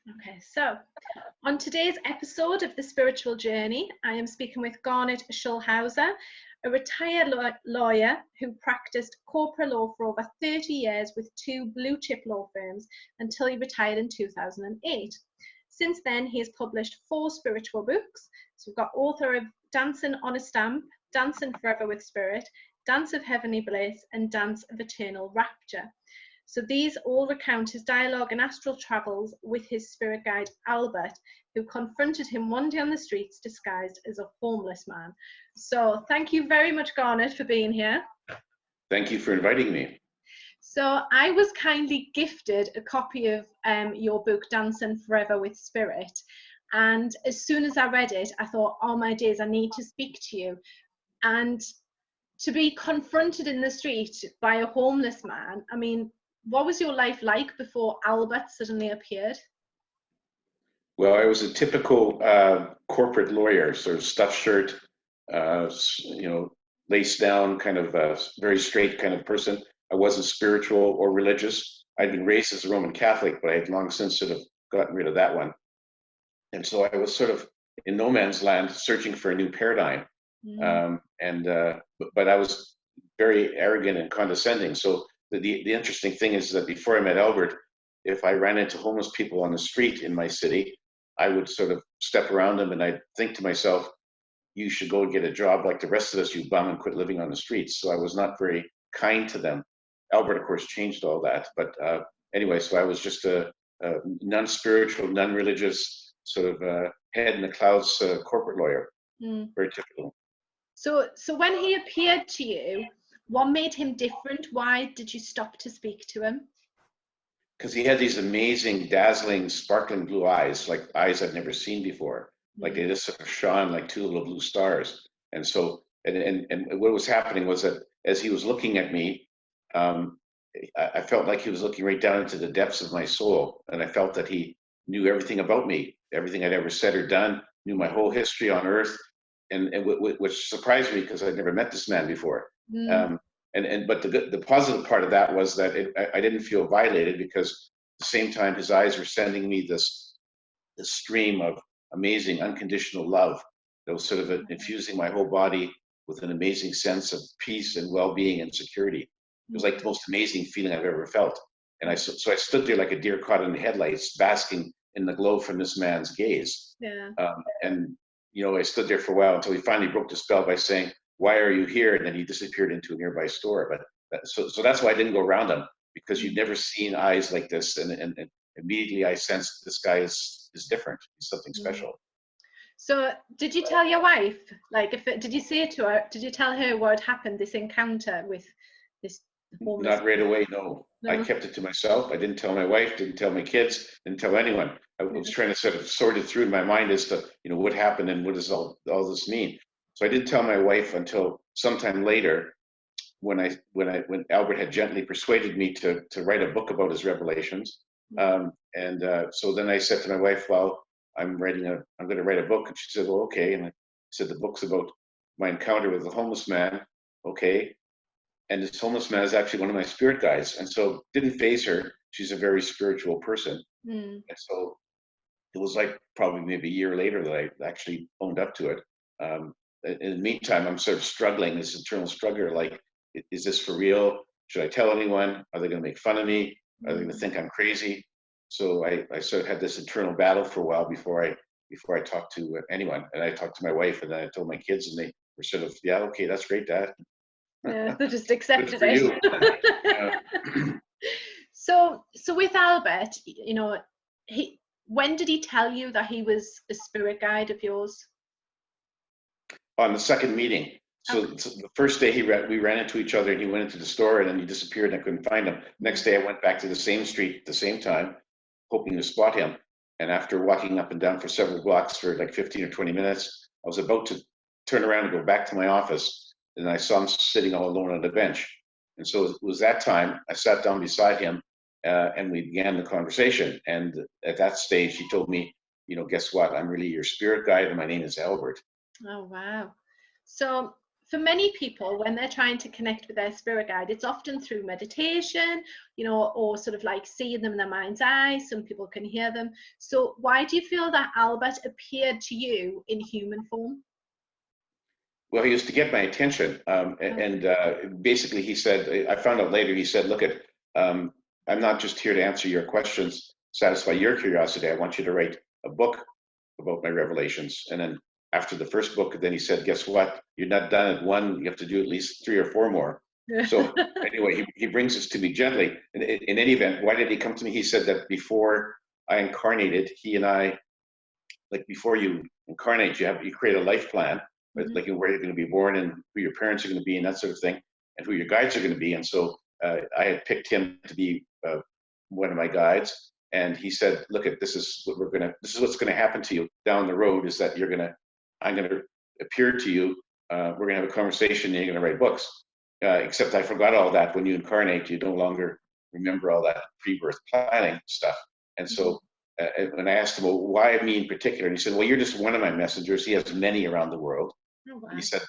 Okay, so on today's episode of The Spiritual Journey, I am speaking with Garnet Schulhauser, a retired lawyer who practiced corporate law for over 30 years with 2 blue chip law firms until he retired in 2008. Since then, he has published 4 spiritual books. So we've got author of Dancing on a Stamp, Dancing Forever with Spirit, Dance of Heavenly Bliss, and Dance of Eternal Rapture. So these all recount his dialogue and astral travels with his spirit guide Albert, who confronted him one day on the streets disguised as a homeless man. So thank you very much, Garnet, for being here. Thank you for inviting me. So I was kindly gifted a copy of your book, Dancing Forever with Spirit. And as soon as I read it, I thought, oh my days, I need to speak to you. And to be confronted in the street by a homeless man, I mean, what was your life like before Albert suddenly appeared? Well, I was a typical corporate lawyer, sort of stuffed shirt, laced down, kind of very straight kind of person. I wasn't spiritual or religious. I'd been raised as a Roman Catholic, but I had long since sort of gotten rid of that one. And so I was sort of in no man's land searching for a new paradigm. But I was very arrogant and condescending. So the interesting thing is that before I met Albert, if I ran into homeless people on the street in my city, I would sort of step around them and I'd think to myself, you should go and get a job like the rest of us, you bum, and quit living on the streets. So I was not very kind to them. Albert, of course, changed all that. But anyway, so I was just a non-spiritual, non-religious, sort of head in the clouds corporate lawyer. Very typical. So when he appeared to you, what made him different? Why did you stop to speak to him? Because he had these amazing, dazzling, sparkling blue eyes, like eyes I'd never seen before. Like they just sort of shone like 2 little blue stars. And so, and what was happening was that as he was looking at me, I felt like he was looking right down into the depths of my soul. And I felt that he knew everything about me, everything I'd ever said or done, knew my whole history on earth. And which surprised me because I'd never met this man before. But the positive part of that was that I didn't feel violated, because at the same time his eyes were sending me this stream of amazing unconditional love that was sort of infusing my whole body with an amazing sense of peace and well-being and security. It was like the most amazing feeling I've ever felt. And I stood there like a deer caught in the headlights, basking in the glow from this man's gaze. I stood there for a while until he finally broke the spell by saying, "Why are you here?" And then he disappeared into a nearby store. So that's why I didn't go around him, because you'd never seen eyes like this. And immediately I sensed this guy is different. He's something special. So did you tell your wife, did you say to her, did you tell her what happened, this encounter with this homeless? Not right away, no. I kept it to myself. I didn't tell my wife, didn't tell my kids, didn't tell anyone. I was trying to sort of sort it through in my mind as to, what happened and what does all this mean. So I didn't tell my wife until sometime later, when Albert had gently persuaded me to write a book about his revelations. So then I said to my wife, "Well, I'm going to write a book." And she said, "Well, okay." And I said, "The book's about my encounter with a homeless man." Okay. And this homeless man is actually one of my spirit guides. And so it didn't faze her. She's a very spiritual person. And so it was like probably maybe a year later that I actually owned up to it. In the meantime, I'm sort of struggling, this internal struggle, like, is this for real? Should I tell anyone? Are they going to make fun of me? Are they going to think I'm crazy? So I sort of had this internal battle for a while before I talked to anyone. And I talked to my wife, and then I told my kids, and they were sort of, "Yeah, okay, that's great, Dad." Yeah, they just accepted it. So with Albert, when did he tell you that he was a spirit guide of yours? On the second meeting. So the first day we ran into each other, and he went into the store, and then he disappeared, and I couldn't find him. Next day I went back to the same street at the same time, hoping to spot him. And after walking up and down for several blocks for like 15 or 20 minutes, I was about to turn around and go back to my office, and I saw him sitting all alone on the bench. And so it was that time I sat down beside him, and we began the conversation. And at that stage, he told me, "Guess what? I'm really your spirit guide, and my name is Albert." Oh, wow. So for many people, when they're trying to connect with their spirit guide, it's often through meditation, you know, or sort of like seeing them in their mind's eye. Some people can hear them. So why do you feel that Albert appeared to you in human form? Well, he used to get my attention, basically he said, I found out later, he said, look, I'm not just here to answer your questions, satisfy your curiosity. I want you to write a book about my revelations. And then after the first book, then he said, guess what? You're not done at one. You have to do at least 3 or 4 more. So anyway, he brings this to me gently. In any event, why did he come to me? He said that before I incarnated, he and I, like before you incarnate, you create a life plan, like where you're going to be born and who your parents are going to be and that sort of thing, and who your guides are going to be. And so I had picked him to be one of my guides. And he said, look, this is what's going to happen to you down the road, is that I'm going to appear to you. We're going to have a conversation and you're going to write books. Except I forgot all that. When you incarnate, you no longer remember all that pre-birth planning stuff. And so when I asked him, well, why me in particular? And he said, well, you're just one of my messengers. He has many around the world. Oh, wow. And he said,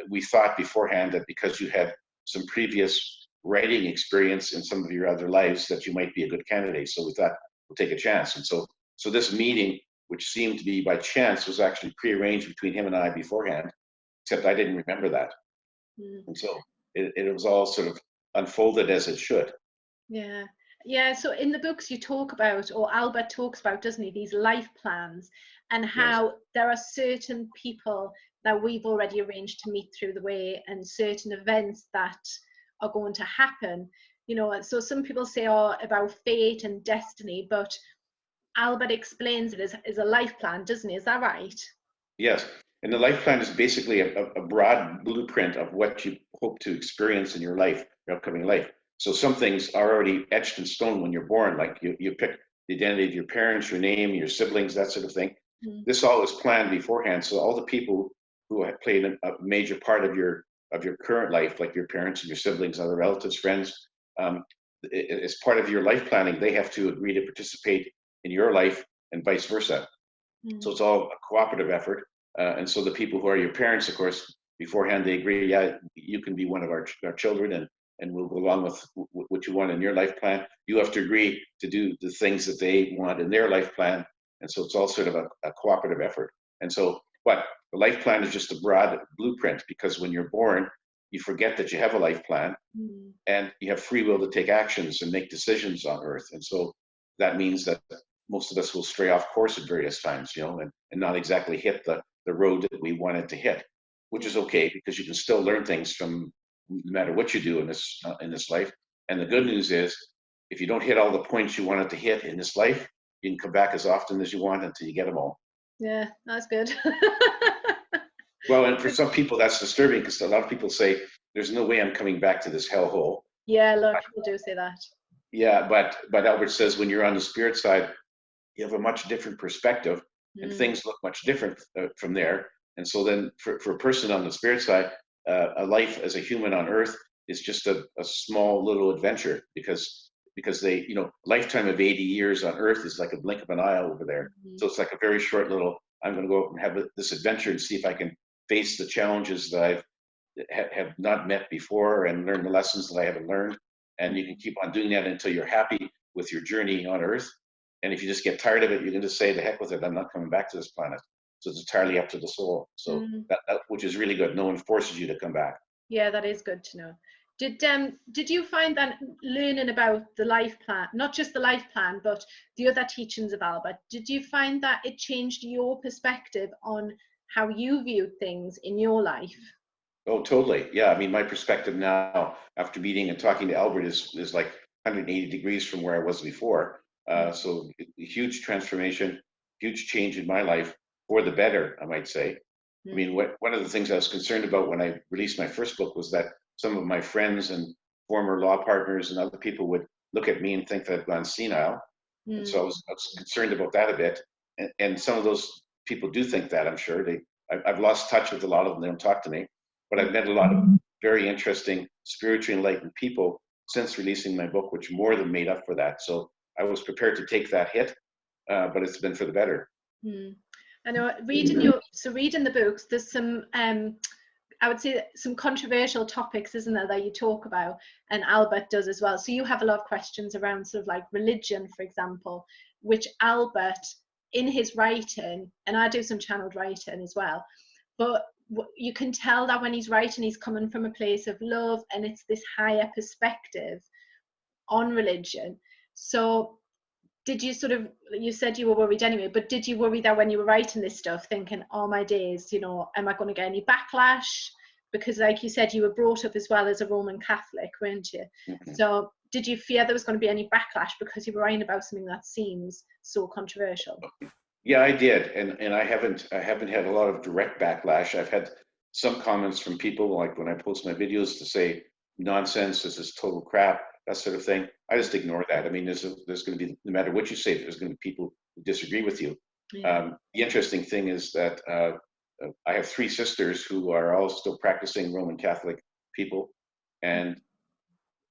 we thought beforehand that because you had some previous writing experience in some of your other lives, that you might be a good candidate. So we thought we'll take a chance. And so this meeting, which seemed to be by chance, was actually prearranged between him and I beforehand, except I didn't remember that. And so it was all sort of unfolded as it should. Yeah. So in the books you talk about, or Albert talks about, doesn't he, these life plans, and how there are certain people that we've already arranged to meet through the way, and certain events that are going to happen. You know, so some people say, about fate and destiny, but Albert explains it as a life plan, doesn't he? Is that right? Yes. And the life plan is basically a broad blueprint of what you hope to experience in your life, your upcoming life. So some things are already etched in stone when you're born, like you pick the identity of your parents, your name, your siblings, that sort of thing. This all is planned beforehand. So all the people who have played a major part of your current life, like your parents and your siblings, other relatives, friends, as part of your life planning, they have to agree to participate in your life and vice versa. So it's all a cooperative effort. And so the people who are your parents, of course, beforehand, they agree, yeah, you can be one of our children, and we'll go along with what you want in your life plan. You have to agree to do the things that they want in their life plan. And so it's all sort of a cooperative effort. And so the life plan is just a broad blueprint, because when you're born, you forget that you have a life plan, and you have free will to take actions and make decisions on Earth. And so that means that most of us will stray off course at various times, and not exactly hit the road that we wanted to hit, which is okay, because you can still learn things from no matter what you do in this life. And the good news is, if you don't hit all the points you wanted to hit in this life, you can come back as often as you want until you get them all. Yeah, that's good. Well, and for some people that's disturbing, because a lot of people say, there's no way I'm coming back to this hellhole. Yeah, a lot of people do say that. Yeah, but Albert says, when you're on the spirit side, you have a much different perspective, and things look much different from there. And so then for a person on the spirit side, a life as a human on Earth is just a small little adventure, because they, lifetime of 80 years on Earth is like a blink of an eye over there. So it's like a very short little, I'm going to go out and have this adventure and see if I can face the challenges that have not met before, and learn the lessons that I haven't learned. And you can keep on doing that until you're happy with your journey on Earth. And if you just get tired of it, you can just say, the heck with it, I'm not coming back to this planet. So it's entirely up to the soul. So that which is really good. No one forces you to come back. Yeah, that is good to know. Did you find that learning about the life plan, not just the life plan, but the other teachings of Albert, did you find that it changed your perspective on how you viewed things in your life? Oh, totally. Yeah. I mean, my perspective now, after meeting and talking to Albert, is like 180 degrees from where I was before. So huge transformation, huge change in my life for the better, I might say. I mean, one of the things I was concerned about when I released my first book was that some of my friends and former law partners and other people would look at me and think that I've gone senile. And so I was concerned about that a bit. And some of those people do think that, I'm sure. I've lost touch with a lot of them. They don't talk to me. But I've met a lot of very interesting, spiritually enlightened people since releasing my book, which more than made up for that. So I was prepared to take that hit, but it's been for the better. I know, reading the books, there's some I would say some controversial topics, isn't there, that you talk about, and Albert does as well. So you have a lot of questions around sort of like religion, for example, which Albert, in his writing, and I do some channeled writing as well, but you can tell that when he's writing, he's coming from a place of love, and it's this higher perspective on religion. So did you sort of, you said you were worried anyway, but did you worry that when you were writing this stuff, thinking, oh my days, you know, am I going to get any backlash? Because like you said, you were brought up as well as a Roman Catholic, weren't you? Mm-hmm. So did you fear there was going to be any backlash because you were writing about something that seems so controversial? Yeah, I did, and I haven't had a lot of direct backlash. I've had some comments from people, like when I post my videos, to say nonsense, this is total crap, that sort of thing. I just ignore that. I mean, there's going to be, no matter what you say, there's going to be people who disagree with you. Yeah. The interesting thing is that I have 3 sisters who are all still practicing Roman Catholic people, and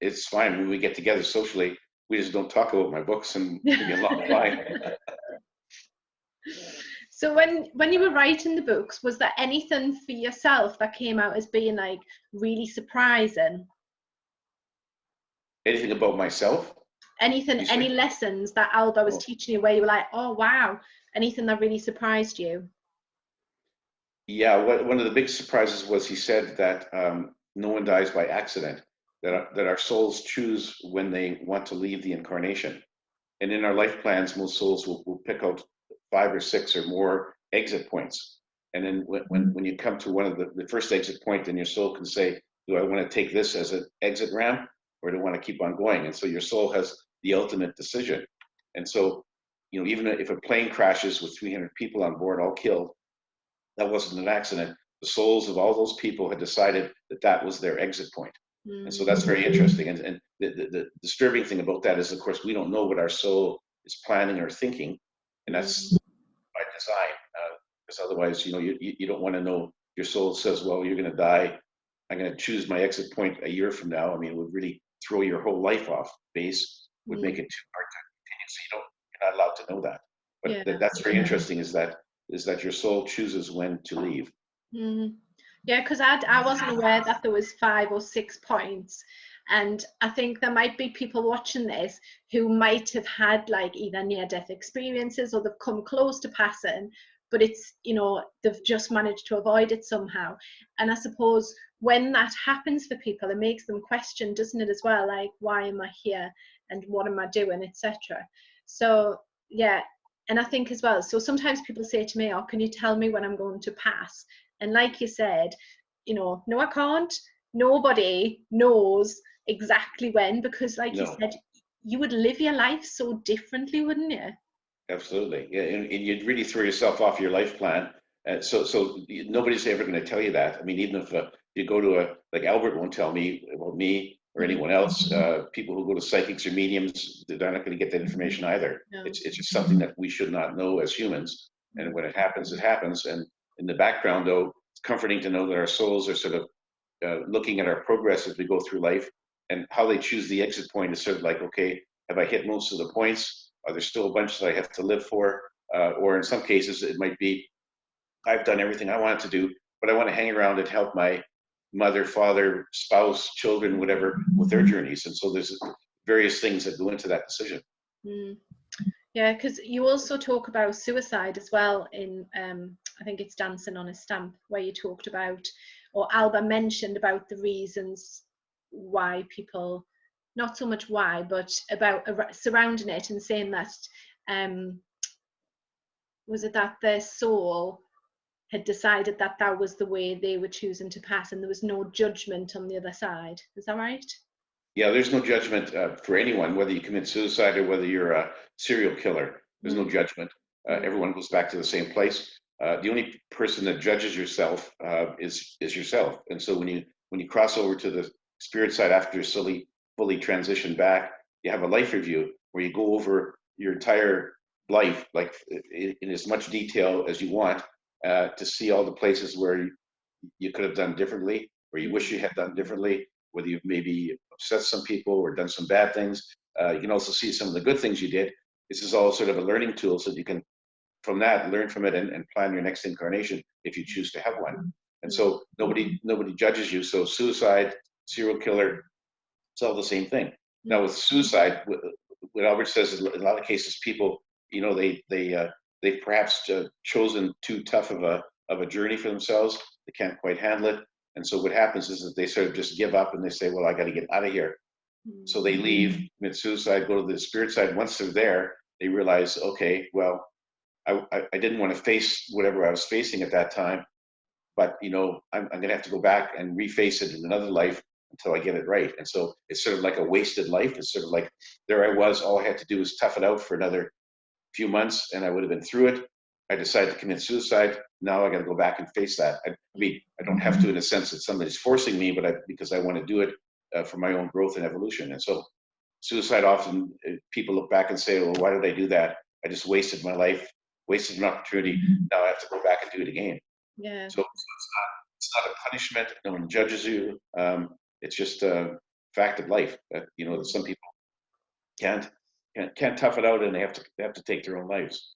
it's fine when we get together socially. We just don't talk about my books, and we get along fine. So when you were writing the books, was there anything for yourself that came out as being like really surprising? Anything about myself? Anything, any lessons that Albert was teaching you where you were like, oh wow, anything that really surprised you? Yeah, one of the big surprises was he said that no one dies by accident, that our souls choose when they want to leave the incarnation. And in our life plans, most souls will pick out 5 or 6 or more exit points. And then when you come to one of the first exit point, then your soul can say, do I want to take this as an exit ramp, or do I want to keep on going? And so your soul has the ultimate decision. And so, you know, even if a plane crashes with 300 people on board, all killed, that wasn't an accident. The souls of all those people had decided that that was their exit point. And so that's very interesting. And the disturbing thing about that is, of course, we don't know what our soul is planning or thinking. And that's by design, because otherwise, you know, you don't want to know. Your soul says, well, you're going to die. I'm going to choose my exit point a year from now. I mean, it would really throw your whole life off base, would make it too hard to continue. So you're not allowed to know that. But that's very interesting, is that your soul chooses when to leave. Yeah, because I wasn't aware that there was 5 or 6 points, and I think there might be people watching this who might have had like either near-death experiences, or they've come close to passing, but it's, you know, they've just managed to avoid it somehow. And I suppose when that happens for people, it makes them question, doesn't it, as well, like, why am I here and what am I doing, etc. So yeah. And I think as well, so sometimes people say to me, oh, can you tell me when I'm going to pass? And like you said, you know, no, I can't. Nobody knows exactly when, because like you said, you would live your life so differently, wouldn't you? Absolutely. Yeah, and you'd really throw yourself off your life plan. So nobody's ever going to tell you that. I mean, even if you go to like Albert won't tell me about me or anyone else. People who go to psychics or mediums, they're not going to get that information either. No. It's just something that we should not know as humans. And when it happens, it happens. And in the background, though, it's comforting to know that our souls are sort of looking at our progress as we go through life, and how they choose the exit point is sort of like, okay, have I hit most of the points? Are there still a bunch that I have to live for? Or in some cases, it might be, I've done everything I wanted to do, but I want to hang around and help my mother, father, spouse, children, whatever, with their journeys. And so there's various things that go into that decision. Yeah, because you also talk about suicide as well in, I think it's Dancing on a Stamp, where you talked about, or Alba mentioned about the reasons why people, not so much why, but about surrounding it, and saying that, was it that their soul had decided that that was the way they were choosing to pass, and there was no judgment on the other side. Is that right? Yeah, there's no judgment for anyone, whether you commit suicide or whether you're a serial killer. There's no judgment. Everyone goes back to the same place. The only person that judges yourself is yourself. And so when you cross over to the spirit side after you're fully transitioned back, you have a life review where you go over your entire life, like in as much detail as you want, to see all the places where you could have done differently, or you wish you had done differently, whether you've maybe upset some people or done some bad things. You can also see some of the good things you did. This is all sort of a learning tool, so that you can, from that, learn from it and plan your next incarnation if you choose to have one. And so nobody judges you. So suicide, serial killer, it's all the same thing. Now with suicide, what Albert says is in a lot of cases, people, you know, they've perhaps chosen too tough of a journey for themselves. They can't quite handle it. And so what happens is that they sort of just give up and they say, well, I got to get out of here. So they leave, commit suicide, go to the spirit side. Once they're there, they realize, okay, well, I didn't want to face whatever I was facing at that time, but you know, I'm going to have to go back and reface it in another life until I get it right. And so it's sort of like a wasted life. It's sort of like there I was, all I had to do was tough it out for another few months and I would have been through it. I decided to commit suicide. Now I got to go back and face that. I mean, I don't have to in a sense that somebody's forcing me, but because I want to do it for my own growth and evolution. And so suicide, often people look back and say, well, why did I do that? I just wasted my life, wasted an opportunity. Now I have to go back and do it again. Yeah. So it's not a punishment. No one judges you. It's just a fact of life that, you know, that some people can't tough it out and they have to take their own lives.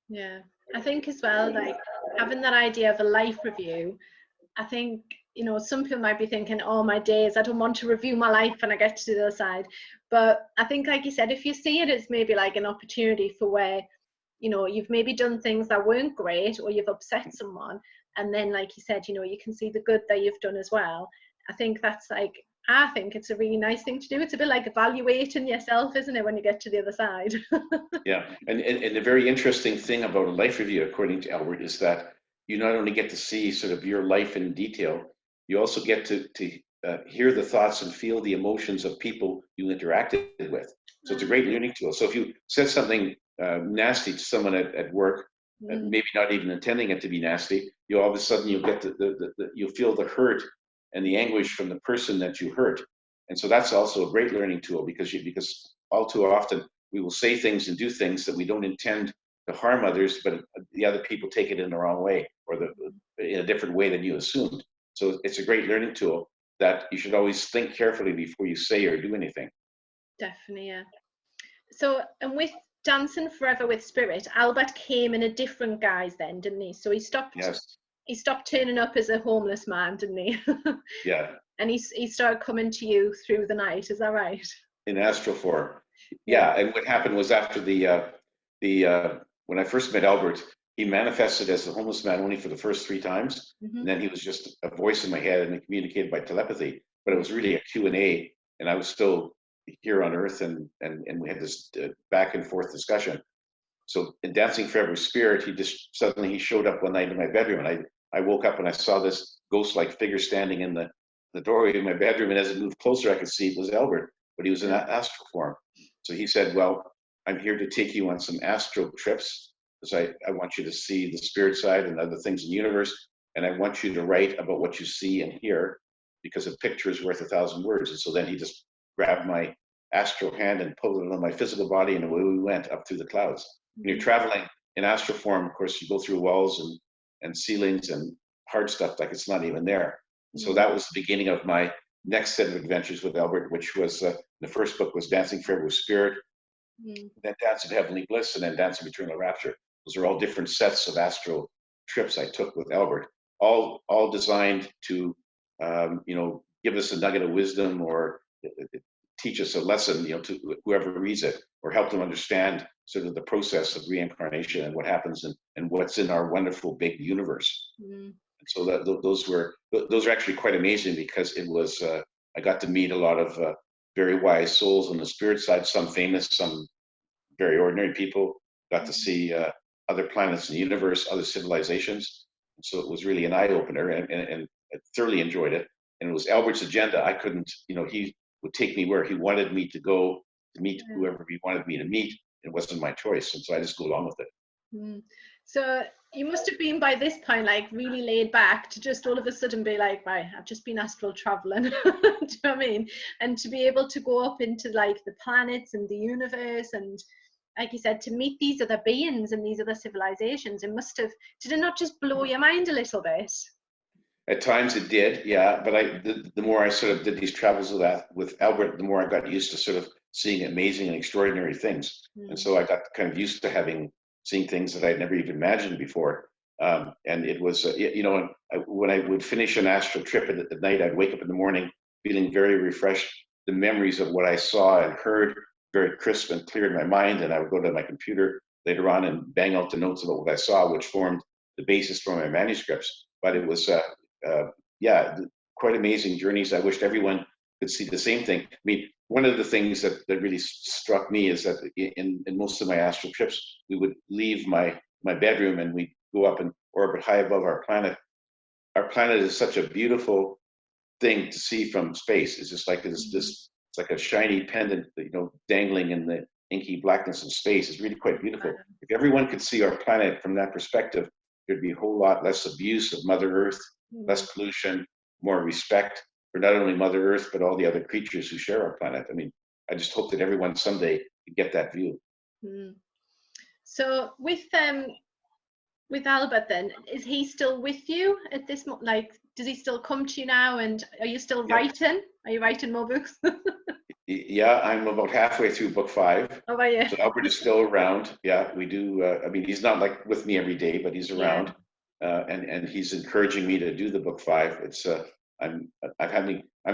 Yeah, I think as well, like having that idea of a life review, I think, you know, some people might be thinking, oh, my days, I don't want to review my life when I get to the other side. But I think, like you said, if you see it as maybe like an opportunity for where, you know, you've maybe done things that weren't great or you've upset someone. And then, like you said, you know, you can see the good that you've done as well. I think that's like, I think it's a really nice thing to do. It's a bit like evaluating yourself, isn't it, when you get to the other side? Yeah, and the very interesting thing about a life review, according to Albert, is that you not only get to see sort of your life in detail, you also get to hear the thoughts and feel the emotions of people you interacted with. So it's a great learning tool. So if you said something nasty to someone at work, maybe not even intending it to be nasty, you all of a sudden you'll get you'll feel the hurt and the anguish from the person that you hurt. And so that's also a great learning tool because all too often we will say things and do things that we don't intend to harm others, but the other people take it in the wrong way or in a different way than you assumed. So it's a great learning tool that you should always think carefully before you say or do anything. Definitely, yeah. So, and with Dancing Forever with Spirit, Albert came in a different guise then, didn't he? So he stopped. Yes. He stopped turning up as a homeless man, didn't he? Yeah. And he started coming to you through the night. Is that right? In astral form. Yeah. And what happened was after when I first met Albert, he manifested as a homeless man only for the first 3 times. And then he was just a voice in my head and he communicated by telepathy. But it was really a Q&A, and I was still here on Earth, and we had this back and forth discussion. So in Dancing Forever with Spirit, he showed up one night in my bedroom, and I woke up and I saw this ghost-like figure standing in the doorway of my bedroom, and as it moved closer, I could see it was Albert, but he was in astral form. So he said, well, I'm here to take you on some astral trips, because I want you to see the spirit side and other things in the universe, and I want you to write about what you see and hear, because a picture is worth 1,000 words. And so then he just grabbed my astral hand and pulled it on my physical body, and away we went up through the clouds. When you're traveling in astral form, of course, you go through walls and ceilings and hard stuff like it's not even there. And so that was the beginning of my next set of adventures with Albert, which was the first book was Dancing Forever with Spirit, then Dance of Heavenly Bliss, and then Dance of Eternal Rapture. Those are all different sets of astral trips I took with Albert, all designed to give us a nugget of wisdom or teach us a lesson, to whoever reads it, or help them understand sort of the process of reincarnation and what happens and what's in our wonderful big universe. And so those are actually quite amazing, because it was I got to meet a lot of very wise souls on the spirit side, some famous, some very ordinary people. Got to see other planets in the universe, other civilizations. And so it was really an eye opener, and I thoroughly enjoyed it. And it was Albert's agenda. I couldn't, he would take me where he wanted me to go to meet whoever he wanted me to meet. It wasn't my choice, and so I just go along with it. So you must have been by this point like really laid back to just all of a sudden be like, right, I've just been astral traveling. Do you know what I mean? And to be able to go up into like the planets and the universe, and like you said, to meet these other beings and these other civilizations, did it not just blow your mind a little bit? At times it did, yeah. But the more I sort of did these travels with Albert, the more I got used to sort of seeing amazing and extraordinary things. And so I got kind of used to seeing things that I'd never even imagined before. And it was, when I would finish an astral trip at night, I'd wake up in the morning feeling very refreshed. The memories of what I saw and heard very crisp and clear in my mind. And I would go to my computer later on and bang out the notes about what I saw, which formed the basis for my manuscripts. But it was, quite amazing journeys. I wished everyone could see the same thing. I mean, one of the things that really struck me is that in most of my astral trips, we would leave my bedroom and we'd go up and orbit high above our planet. Our planet is such a beautiful thing to see from space. It's just like it's like a shiny pendant, dangling in the inky blackness of space. It's really quite beautiful. If everyone could see our planet from that perspective, there'd be a whole lot less abuse of Mother Earth, less pollution, more respect for not only Mother Earth, but all the other creatures who share our planet. I mean, I just hope that everyone someday could get that view. So with Albert then, is he still with you at this moment? Like, does he still come to you now? And are you still writing? Are you writing more books? Yeah, I'm about halfway through book 5. Oh, are you? So Albert is still around. Yeah, we do. I mean, he's not like with me every day, but he's around, and he's encouraging me to do the book 5. It's I'm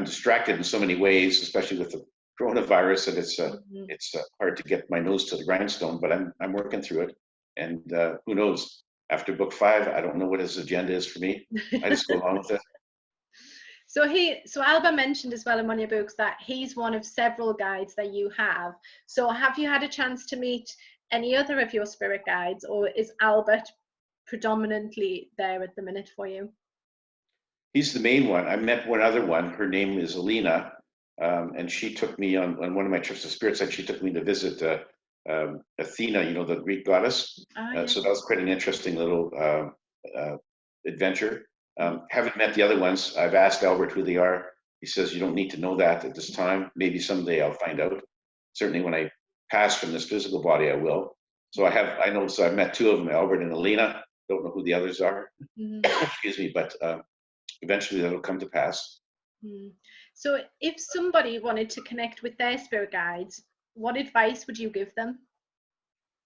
distracted in so many ways, especially with the coronavirus, and it's hard to get my nose to the grindstone. But I'm working through it, and who knows? After book 5, I don't know what his agenda is for me. I just go along with it. So Albert mentioned as well in one of your books that he's one of several guides that you have. So have you had a chance to meet any other of your spirit guides, or is Albert predominantly there at the minute for you? He's the main one. I met one other one. Her name is Alina, and she took me on one of my trips to spirit side. She took me to visit Athena, the Greek goddess. So that was quite an interesting little adventure. Haven't met the other ones. I've asked Albert who they are. He says you don't need to know that at this time. Maybe someday I'll find out. Certainly when I pass from this physical body, I will. So I've met 2 of them, Albert and Alina. Don't know who the others are. Excuse me, but eventually that'll come to pass. So if somebody wanted to connect with their spirit guides, what advice would you give them?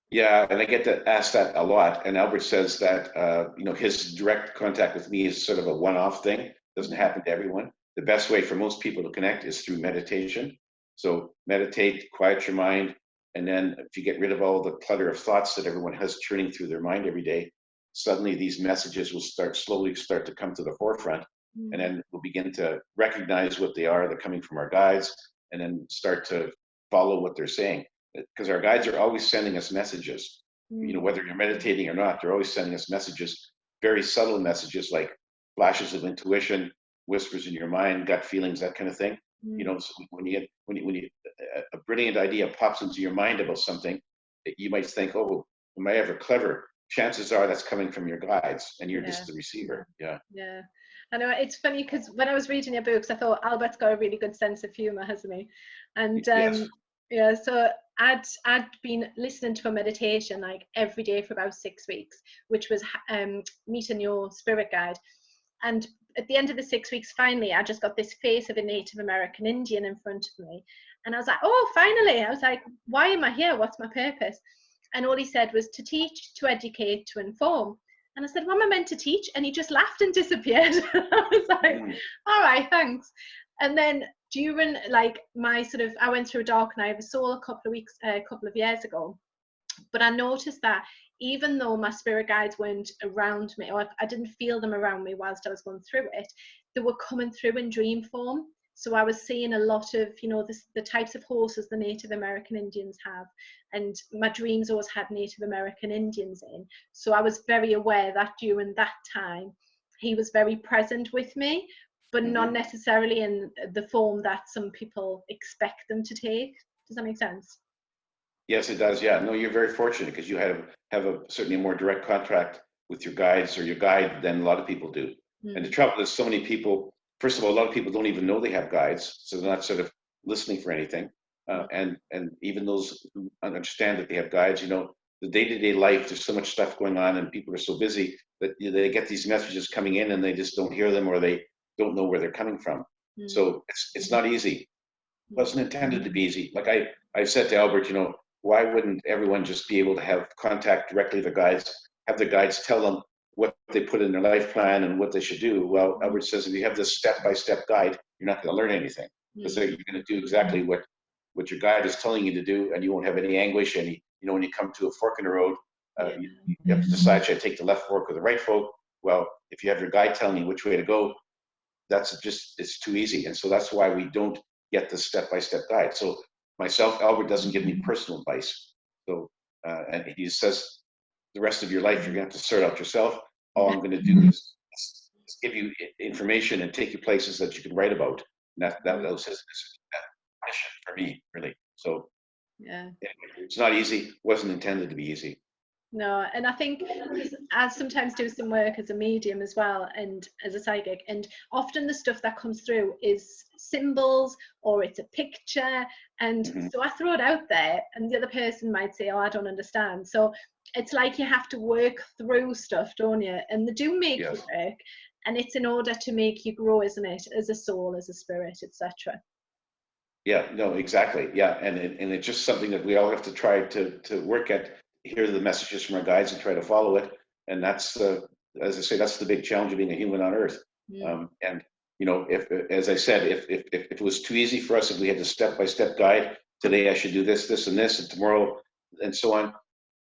Yeah, and I get asked that a lot. And Albert says that his direct contact with me is sort of a one-off thing. It doesn't happen to everyone. The best way for most people to connect is through meditation. So meditate, quiet your mind, and then if you get rid of all the clutter of thoughts that everyone has churning through their mind every day, suddenly these messages will slowly start to come to the forefront, and then we'll begin to recognize what they are. They're coming from our guides, and then start to follow what they're saying. Because our guides are always sending us messages, whether you're meditating or not, they're always sending us messages, very subtle messages like flashes of intuition, whispers in your mind, gut feelings, that kind of thing. So when a brilliant idea pops into your mind about something, you might think, oh, am I ever clever? Chances are that's coming from your guides, and you're just the receiver. Yeah. I know, it's funny because when I was reading your books, I thought Albert's got a really good sense of humor, hasn't he? And yes. So I'd been listening to a meditation like every day for about 6 weeks, which was meeting your spirit guide. And at the end of the 6 weeks, finally, I just got this face of a Native American Indian in front of me. And I was like, oh, finally. I was like, why am I here? What's my purpose? And all he said was to teach, to educate, to inform. And I said, what am I meant to teach? And he just laughed and disappeared. I was like, all right, thanks. And then during I went through a dark night of the soul a couple of years ago. But I noticed that even though my spirit guides weren't around me, or I didn't feel them around me whilst I was going through it, they were coming through in dream form. So I was seeing a lot of, the types of horses the Native American Indians have. And my dreams always had Native American Indians in. So I was very aware that during that time, he was very present with me, but not necessarily in the form that some people expect them to take. Does that make sense? Yes, it does. Yeah. No, you're very fortunate because you have a certainly more direct contact with your guides or your guide than a lot of people do. And the trouble is so many people, first of all, a lot of people don't even know they have guides. So they're not sort of listening for anything. And even those who understand that they have guides, the day-to-day life, there's so much stuff going on and people are so busy that they get these messages coming in and they just don't hear them, or they don't know where they're coming from. So it's not easy. It wasn't intended to be easy. Like I said to Albert, why wouldn't everyone just be able to have contact directly with their guides, have their guides tell them what they put in their life plan and what they should do. Well, Albert says if you have this step-by-step guide, you're not going to learn anything, because you're going to do exactly what your guide is telling you to do, and you won't have any anguish. Any, when you come to a fork in the road, you have to decide, should I take the left fork or the right fork? Well, if you have your guide telling you which way to go, it's too easy. And so that's why we don't get the step-by-step guide. So myself, Albert doesn't give me personal advice. So, and he says, the rest of your life, you're going to have to sort out yourself. All I'm going to do is give you information and take you places that you can write about. And that was his mission for me, really. So yeah, it's not easy. Wasn't intended to be easy. No, and I think I sometimes do some work as a medium as well, and as a psychic, and often the stuff that comes through is symbols or it's a picture, and so I throw it out there, and the other person might say, oh, I don't understand. So it's like you have to work through stuff, don't you? And they do make you work, and it's in order to make you grow, isn't it, as a soul, as a spirit, etc. Yeah, no, exactly. Yeah, and it's just something that we all have to try to work at. Hear the messages from our guides and try to follow it. And that's, as I say, that's the big challenge of being a human on Earth. And if, as I said, if it was too easy for us, if we had the step-by-step guide, today I should do this, this, and this, and tomorrow, and so on,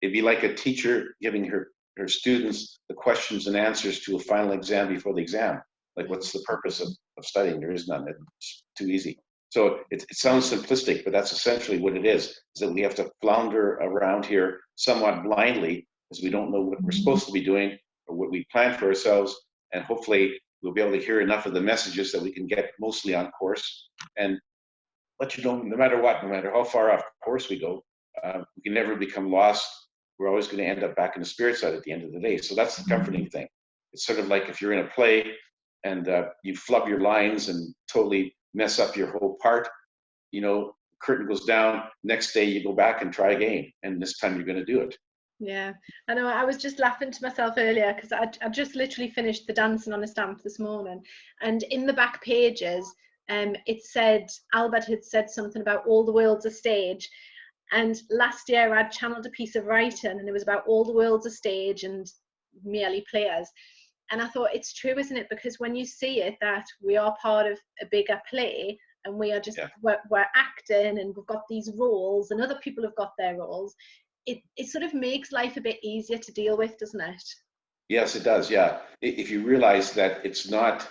it'd be like a teacher giving her students the questions and answers to a final exam before the exam. Like, what's the purpose of studying? There is none. It's too easy. So it sounds simplistic, but that's essentially what it is that we have to flounder around here somewhat blindly, because we don't know what we're supposed to be doing or what we plan for ourselves. And hopefully we'll be able to hear enough of the messages that we can get mostly on course, and let you know, no matter what, no matter how far off course we go, we can never become lost. We're always going to end up back in the spirit side at the end of the day. So that's the comforting thing. It's sort of like if you're in a play and you flub your lines and totally mess up your whole part, curtain goes down, next day you go back and try again, and this time you're going to do it. Yeah, I know. I was just laughing to myself earlier because I just literally finished the Dancing on a Stamp this morning, and in the back pages it said, Albert had said something about all the world's a stage, and last year I'd channeled a piece of writing and it was about all the world's a stage and merely players. And I thought, it's true, isn't it? Because when you see it, that we are part of a bigger play, and we are just, we're acting, and we've got these roles, and other people have got their roles. It sort of makes life a bit easier to deal with, doesn't it? Yes, it does, yeah. If you realize that it's not,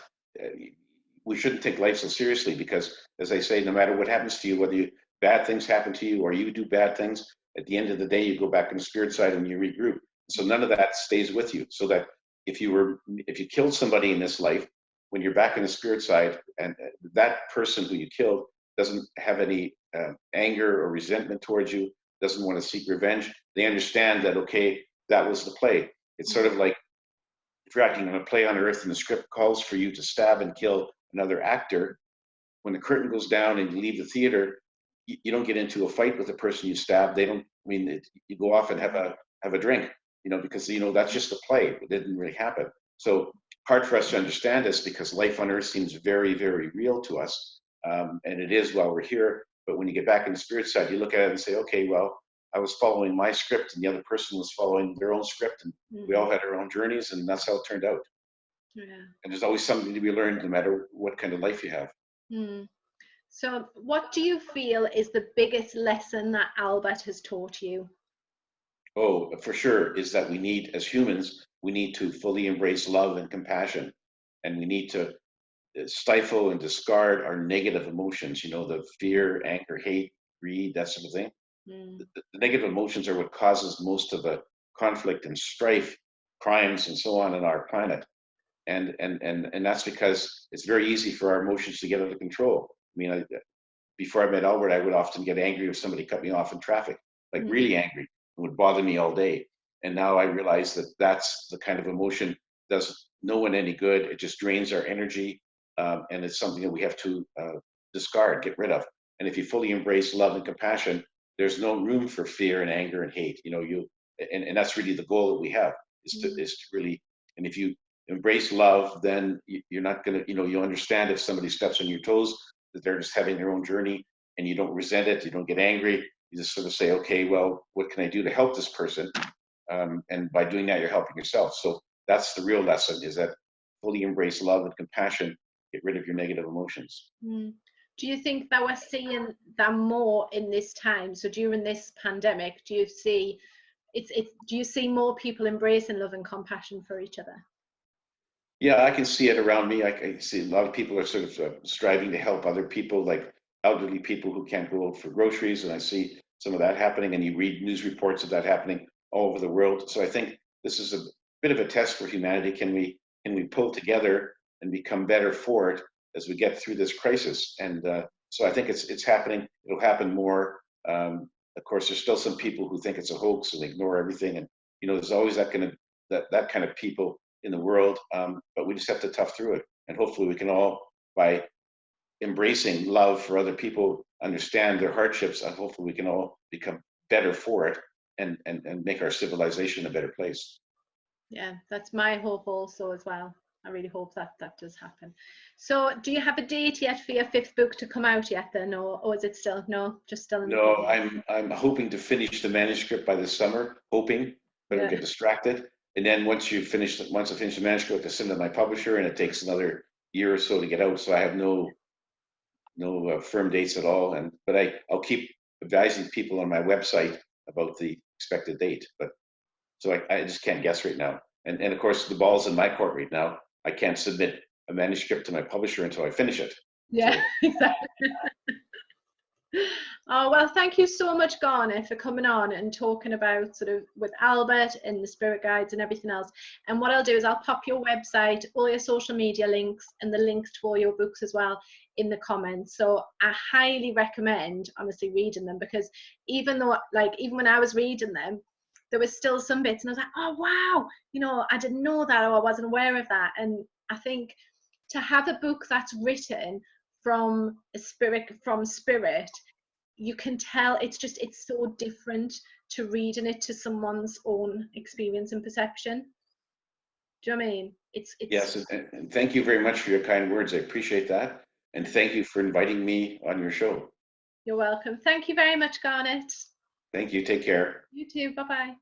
we shouldn't take life so seriously, because, as I say, no matter what happens to you, whether bad things happen to you or you do bad things, at the end of the day, you go back in the spirit side and you regroup. So none of that stays with you. So that if you killed somebody in this life, when you're back in the spirit side, and that person who you killed doesn't have any anger or resentment towards you, doesn't want to seek revenge, they understand that, okay, that was the play. It's sort of like if you're acting on a play on Earth and the script calls for you to stab and kill another actor, when the curtain goes down and you leave the theater, you don't get into a fight with the person you stabbed. They don't, you go off and have a drink, because, that's just a play. It didn't really happen. So hard for us to understand this, because life on Earth seems very, very real to us. And it is while we're here. But when you get back in the spirit side, you look at it and say, okay, well, I was following my script and the other person was following their own script, and we all had our own journeys, and that's how it turned out. Yeah. And there's always something to be learned, no matter what kind of life you have. So what do you feel is the biggest lesson that Albert has taught you? Oh, for sure, is that we need, as humans, we need to fully embrace love and compassion, and we need to stifle and discard our negative emotions, the fear, anger, hate, greed, that sort of thing. The negative emotions are what causes most of the conflict and strife, crimes, and so on our planet. And that's because it's very easy for our emotions to get out of control. Before I met Albert, I would often get angry if somebody cut me off in traffic, like really angry. It would bother me all day. And now I realize that that's the kind of emotion does no one any good. It just drains our energy. And it's something that we have to discard, get rid of. And if you fully embrace love and compassion, there's no room for fear and anger and hate. And that's really the goal that we have, is to really, and if you embrace love, then you're not going to, you understand if somebody steps on your toes, that they're just having their own journey, and you don't resent it, you don't get angry, you just sort of say, okay, well, what can I do to help this person? And by doing that, you're helping yourself. So that's the real lesson, is that fully embrace love and compassion, get rid of your negative emotions. Mm. Do you think that we're seeing that more in this time? So during this pandemic, do you see do you see more people embracing love and compassion for each other? Yeah, I can see it around me. I can see a lot of people are sort of striving to help other people, like elderly people who can't go out for groceries, and I see some of that happening, and you read news reports of that happening all over the world. So I think this is a bit of a test for humanity. Can we pull together and become better for it as we get through this crisis? And so I think it's happening. It'll happen more. Of course, there's still some people who think it's a hoax and ignore everything, and there's always that kind of people in the world, but we just have to tough through it. And hopefully we can all, by embracing love for other people, understand their hardships, and hopefully we can all become better for it, and make our civilization a better place. Yeah, that's my hope also as well. I really hope that does happen. So do you have a date yet for your 5th book to come out yet then, or is it still, just still in the No, beginning? I'm hoping to finish the manuscript by this summer, hoping, but I'll get distracted. And then once I finish the manuscript, I send it to my publisher, and it takes another year or so to get out. So I have no firm dates at all. But I'll keep advising people on my website about the expected date. But so I just can't guess right now. And of course the ball's in my court right now. I can't submit a manuscript to my publisher until I finish it. Yeah, So. exactly. Oh, well, thank you so much, Garnet, for coming on and talking about sort of with Albert and the spirit guides and everything else. And what I'll do is I'll pop your website, all your social media links, and the links to all your books as well in the comments. So I highly recommend, honestly, reading them, because even when I was reading them, there was still some bits and I was like, oh, wow, I didn't know that, or I wasn't aware of that. And I think to have a book that's written from spirit, you can tell it's so different to reading it to someone's own experience and perception. Do you know what I mean? It's Yes, and thank you very much for your kind words. I appreciate that, and thank you for inviting me on your show. You're welcome. Thank you very much, Garnet. Thank you. Take care. You too. Bye-bye.